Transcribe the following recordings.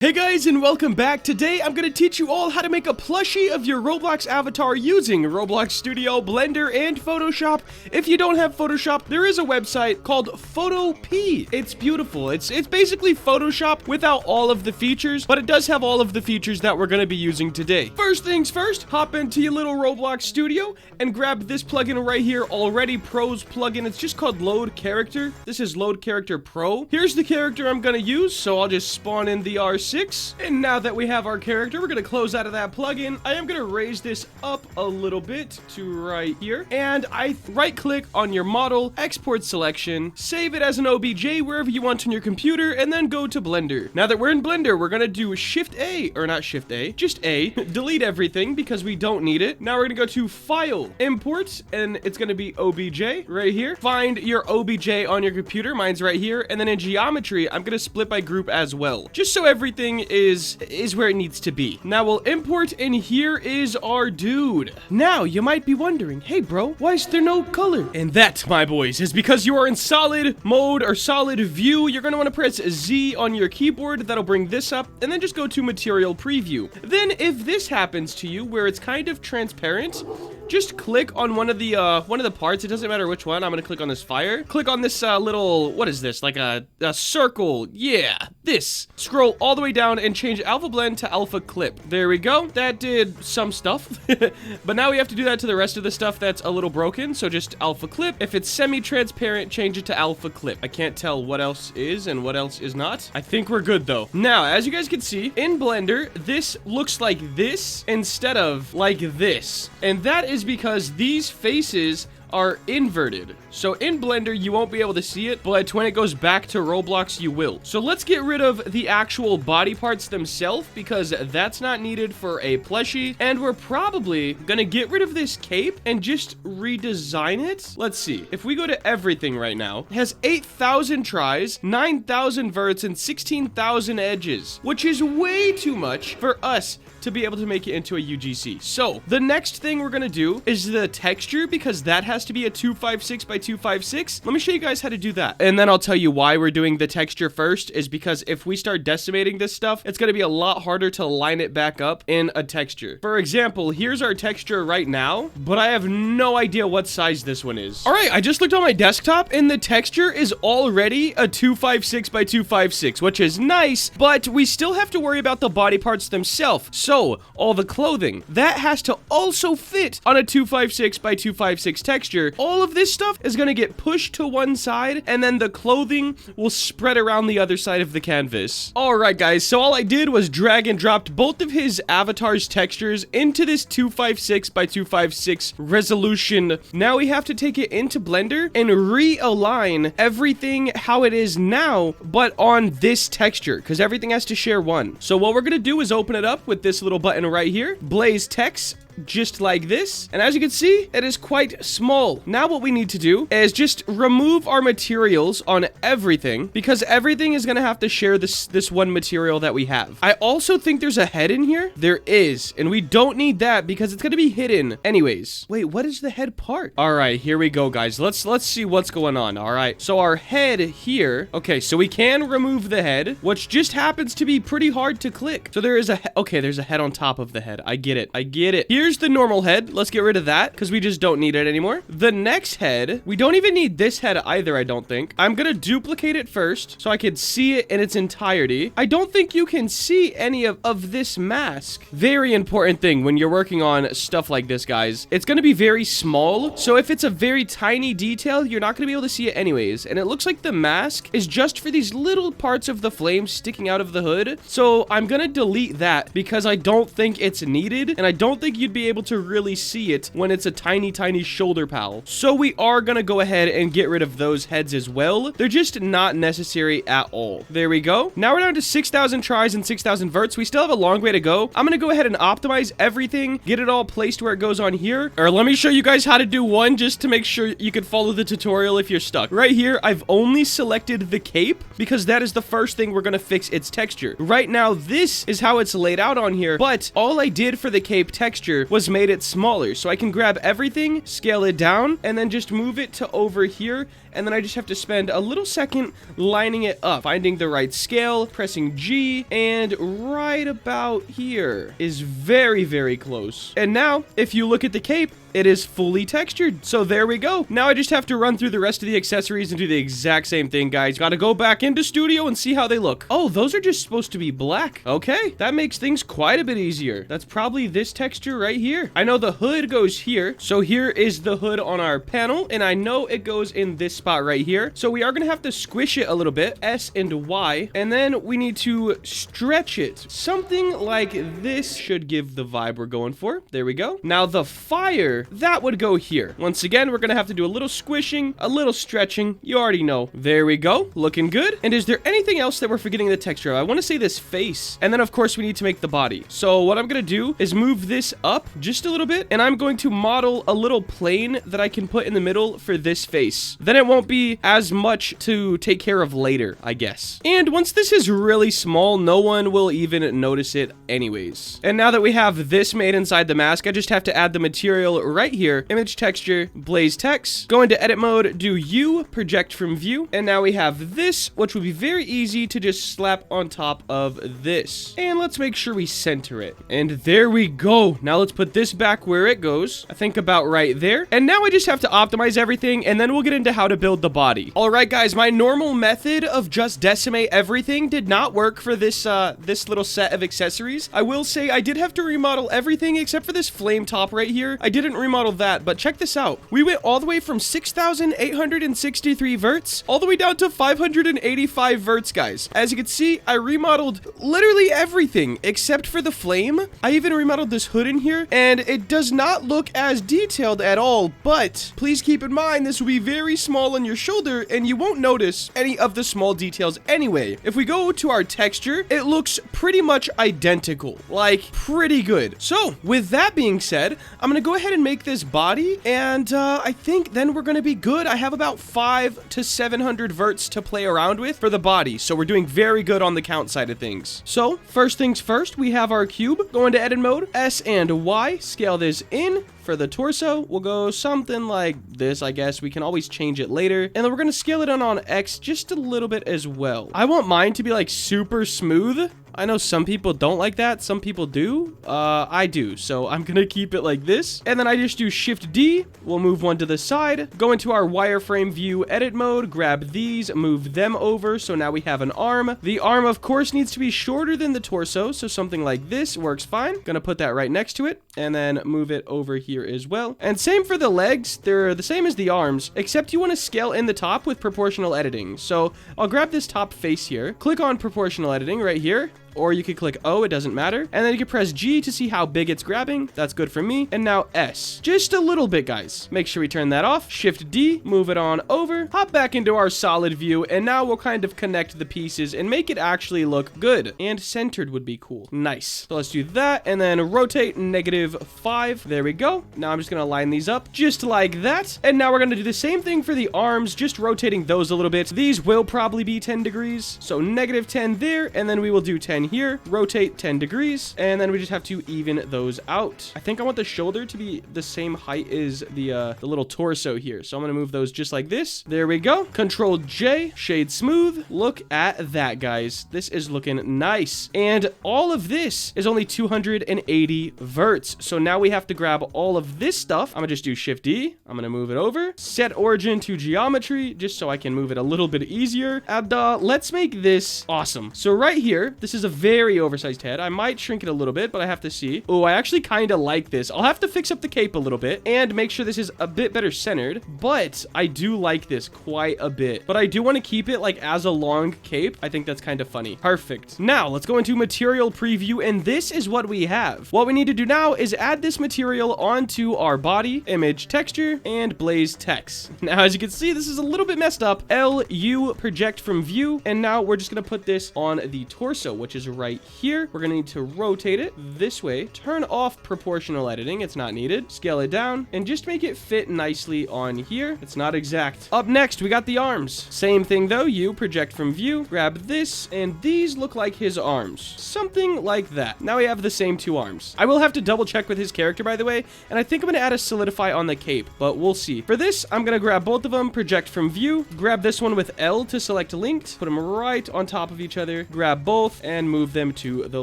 Hey guys, and welcome back. Today I'm going to teach you all how to make a plushie of your Roblox avatar using Roblox Studio, Blender, and Photoshop. If you don't have Photoshop, there is a website called Photopea. It's beautiful. It's basically Photoshop without all of the features, but it does have all of the features that we're going to be using today. First things first, hop into your little Roblox Studio and grab this plugin right here, Already Pro's plugin. It's just called Load Character. This is Load Character Pro. Here's the character I'm going to use, so I'll just spawn in the RC. And now that we have our character, we're going to close out of that plugin. I am going to raise this up a little bit to right here. And I right click on your model, export selection, save it as an OBJ wherever you want on your computer, and then go to Blender. Now that we're in Blender, we're going to do Shift A, or not Shift A, just A, delete everything because we don't need it. Now we're going to go to File, Import, and it's going to be OBJ right here. Find your OBJ on your computer. Mine's right here. And then in Geometry, I'm going to split by group as well, just so everything is where it needs to be. Now we'll import, and here is our dude. Now you might be wondering, hey bro, why is there no color? And that, my boys, is because you are in solid mode or solid view. You're going to want to press Z on your keyboard. That'll bring this up, and then just go to material preview. Then if this happens to you where it's kind of transparent, just click on one of the parts. It doesn't matter which one. I'm going to click on this fire. Click on this little, what is this? Like a circle. Yeah, this. Scroll all the way down and change alpha blend to alpha clip. There we go. That did some stuff. But now we have to do that to the rest of the stuff that's a little broken. So just alpha clip. If it's semi-transparent, change it to alpha clip. I can't tell what else is and what else is not. I think we're good though. Now, as you guys can see, in Blender, this looks like this instead of like this. And that is because these faces are inverted. So in Blender, you won't be able to see it, but when it goes back to Roblox, you will. So let's get rid of the actual body parts themselves because that's not needed for a plushie. And we're probably gonna get rid of this cape and just redesign it. Let's see. If we go to everything right now, it has 8,000 tries, 9,000 verts, and 16,000 edges, which is way too much for us to be able to make it into a UGC. So the next thing we're gonna do is the texture, because that has to be a 256 by 256. Let me show you guys how to do that. And then I'll tell you why we're doing the texture first, is because if we start decimating this stuff, it's gonna be a lot harder to line it back up in a texture. For example, here's our texture right now, but I have no idea what size this one is. All right, I just looked on my desktop and the texture is already a 256 by 256, which is nice, but we still have to worry about the body parts themselves. So all the clothing, that has to also fit on a 256 by 256 texture. All of this stuff is going to get pushed to one side, and then the clothing will spread around the other side of the canvas. All right, guys, so all I did was drag and dropped both of his avatar's textures into this 256 by 256 resolution. Now we have to take it into Blender and realign everything how it is now, but on this texture, because everything has to share one. So what we're going to do is open it up with this little button right here, Blaze Text, just like this. And as you can see, it is quite small. Now what we need to do is just remove our materials on everything, because everything is going to have to share this one material that we have. I also think there's a head in here. There is, and we don't need that because it's going to be hidden anyways. Wait, what is the head part? All right, here we go, guys. Let's see what's going on. All right, so our head here. Okay, so we can remove the head, which just happens to be pretty hard to click. So there is a okay, there's a head on top of the head. I get it. Here's the normal head. Let's get rid of that because we just don't need it anymore. The next head, we don't even need this head either, I don't think. I'm gonna duplicate it first so I can see it in its entirety. I don't think you can see any of this mask. Very important thing when you're working on stuff like this, guys. It's gonna be very small, so if it's a very tiny detail, you're not gonna be able to see it anyways. And it looks like the mask is just for these little parts of the flame sticking out of the hood. So I'm gonna delete that because I don't think it's needed, and I don't think you'd be able to really see it when it's a tiny shoulder pal. So we are gonna go ahead and get rid of those heads as well. They're just not necessary at all. There we go. Now we're down to 6,000 tries and 6,000 verts. We still have a long way to go. I'm gonna go ahead and optimize everything, get it all placed where it goes on here. Or let me show you guys how to do one just to make sure you can follow the tutorial if you're stuck. Right here, I've only selected the cape because that is the first thing we're gonna fix its texture. Right now, this is how it's laid out on here, but all I did for the cape texture texture was made it smaller. So I can grab everything, scale it down, and then just move it to over here. And then I just have to spend a little second lining it up, finding the right scale, pressing G, and right about here is very, very close. And now, if you look at the cape, it is fully textured. So there we go. Now I just have to run through the rest of the accessories and do the exact same thing, guys. Gotta go back into studio and see how they look. Oh, those are just supposed to be black. Okay, that makes things quite a bit easier. That's probably this texture right here. I know the hood goes here. So here is the hood on our panel, and I know it goes in this spot right here. So we are gonna have to squish it a little bit, S and Y, and then we need to stretch it. Something like this should give the vibe we're going for. There we go. Now the fire, that would go here. Once again, we're gonna have to do a little squishing, a little stretching. You already know. There we go. Looking good. And is there anything else that we're forgetting the texture of? I want to say this face. And then, of course, we need to make the body. So what I'm gonna do is move this up just a little bit, and I'm going to model a little plane that I can put in the middle for this face. Then it won't be as much to take care of later, I guess. And once this is really small, no one will even notice it anyways. And now that we have this made inside the mask, I just have to add the material right here. Image texture, blaze text. Go into edit mode, do U, project from view. And now we have this, which would be very easy to just slap on top of this. And let's make sure we center it. And there we go. Now let's put this back where it goes. I think about right there. And now I just have to optimize everything, and then we'll get into how to build the body. All right, guys, my normal method of just decimate everything did not work for this this little set of accessories. I will say I did have to remodel everything except for this flame top right here. I didn't remodel that, but check this out. We went all the way from 6,863 verts all the way down to 585 verts, guys. As you can see, I remodeled literally everything except for the flame. I even remodeled this hood in here, and it does not look as detailed at all, but please keep in mind this will be very small on your shoulder, and you won't notice any of the small details anyway. If we go to our texture, it looks pretty much identical, like pretty good. So with that being said, I'm gonna go ahead and make this body, and I think then we're gonna be good. I have about 500 to 700 verts to play around with for the body, so we're doing very good on the count side of things. So first things first, we have our cube. Go into edit mode, S and Y, scale this in. For the torso, we'll go something like this, I guess. We can always change it later. And then we're going to scale it on X just a little bit as well. I want mine to be like super smooth. I know some people don't like that. Some people do. I do. So I'm going to keep it like this. And then I just do Shift D. We'll move one to the side. Go into our wireframe view edit mode. Grab these. Move them over. So now we have an arm. The arm, of course, needs to be shorter than the torso. So something like this works fine. Going to put that right next to it. And then move it over here as well. And same for the legs. They're the same as the arms, except you want to scale in the top with proportional editing. So I'll grab this top face here. Click on proportional editing right here. Or you could click O, it doesn't matter. And then you can press G to see how big it's grabbing. That's good for me. And now S. Just a little bit, guys. Make sure we turn that off. Shift D, move it on over. Hop back into our solid view. And now we'll kind of connect the pieces and make it actually look good. And centered would be cool. Nice. So let's do that. And then rotate -5. There we go. Now I'm just going to line these up just like that. And now we're going to do the same thing for the arms, just rotating those a little bit. These will probably be 10 degrees. So -10 there. And then we will do 10 here, rotate 10 degrees, and then we just have to even those out. I think I want the shoulder to be the same height as the little torso here. So I'm going to move those just like this. There we go. Control J, shade smooth. Look at that, guys. This is looking nice. And all of this is only 280 verts. So now we have to grab all of this stuff. I'm going to just do Shift D. I'm going to move it over. Set origin to geometry, just so I can move it a little bit easier. And let's make this awesome. So right here, this is a very oversized head. I might shrink it a little bit, but I have to see. Oh, I actually kind of like this. I'll have to fix up the cape a little bit and make sure this is a bit better centered, but I do like this quite a bit. But I do want to keep it like as a long cape. I think that's kind of funny. Perfect. Now let's go into material preview, and this is what we have. What we need to do now is add this material onto our body, image texture, and blaze text. Now, as you can see, this is a little bit messed up. LU project from view, and now we're just going to put this on the torso, which is is right here. We're gonna need to rotate it this way. Turn off proportional editing. It's not needed. Scale it down and just make it fit nicely on here. It's not exact. Up next, we got the arms. Same thing though. You project from view, grab this, and these look like his arms. Something like that. Now we have the same two arms. I will have to double check with his character, by the way, and I think I'm gonna add a solidify on the cape, but we'll see. For this, I'm gonna grab both of them, project from view, grab this one with L to select linked, put them right on top of each other, grab both, and move them to the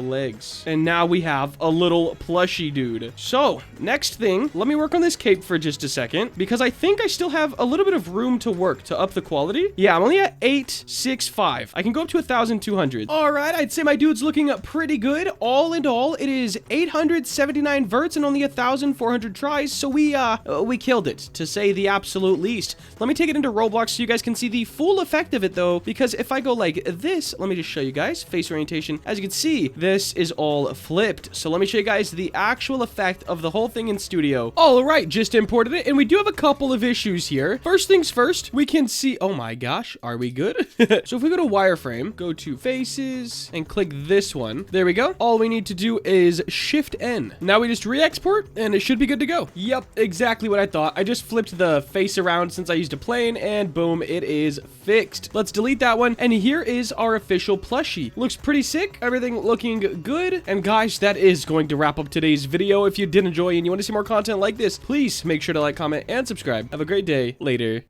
legs. And now we have a little plushie dude. So, next thing, let me work on this cape for just a second, because I think I still have a little bit of room to work to up the quality. Yeah, I'm only at 865. I can go up to 1,200. All right, I'd say my dude's looking up pretty good. All in all, it is 879 verts and only 1,400 tries, so we killed it, to say the absolute least. Let me take it into Roblox so you guys can see the full effect of it, though, because if I go like this, let me just show you guys, face orientation. As you can see, this is all flipped. So let me show you guys the actual effect of the whole thing in Studio. All right, just imported it, and we do have a couple of issues here. First things first, we can see, oh my gosh, are we good? So if we go to wireframe, go to faces, and click this one, there we go. All we need to do is Shift N. Now we just re-export, and it should be good to go. Yep, exactly what I thought. I just flipped the face around since I used a plane, and boom, it is fixed. Let's delete that one, and here is our official plushie. Looks pretty sick, everything looking good. And guys, that is going to wrap up today's video. If you did enjoy and you want to see more content like this, please make sure to like, comment, and subscribe. Have a great day. Later.